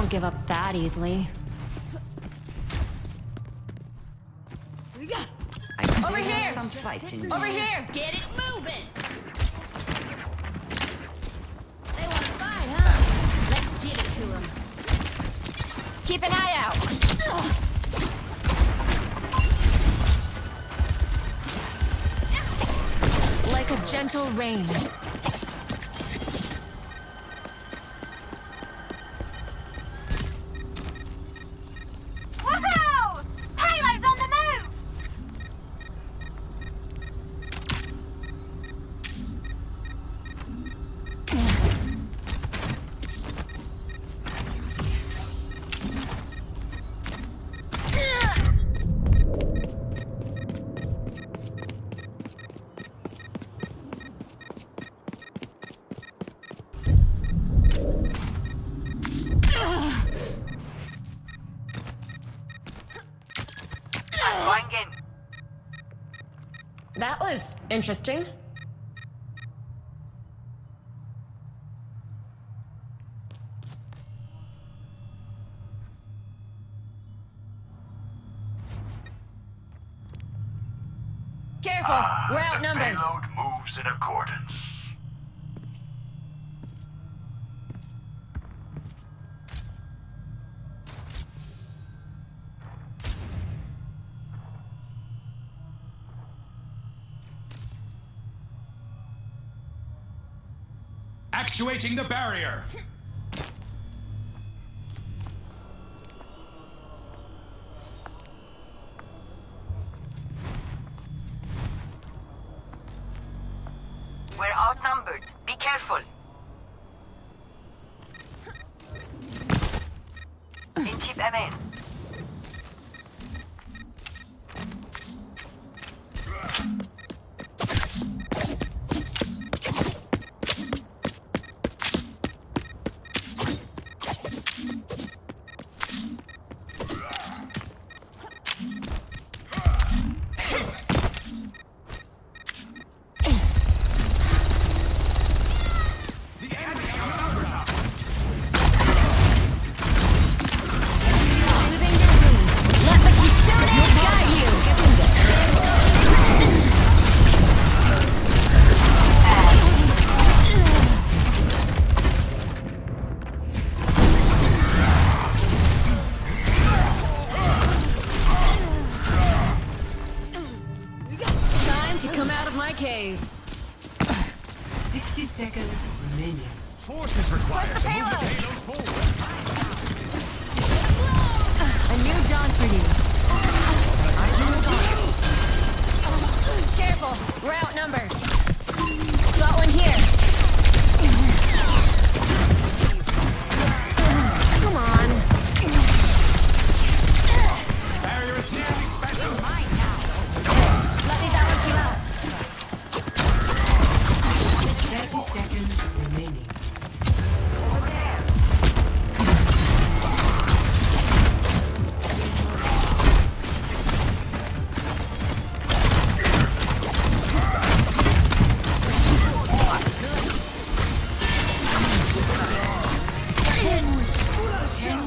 don't give up that easily. Over here! Some fight in Over here! Get it moving! They want to fight, huh? Let's give it to them. Keep an eye out! Like a gentle rain. Woohoo! Payload's on the move! Going in. That was interesting. Careful! We're outnumbered! Payload moves in accordance. Actuating the barrier! We're outnumbered. Be careful. Intip emin. Soothing your wounds. Let the Kitsune guide you! Time to come out of my cave. 60 seconds remaining. Force is required Push the to move payload. the payload forward. A new dawn for you. Careful, we're outnumbered. Got one here. Come on. Barrier is nearly spent. Let me balance you out. 30 seconds remaining.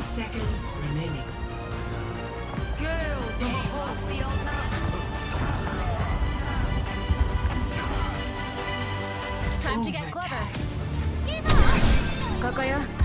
Seconds remaining. Time to get clever. ここよ。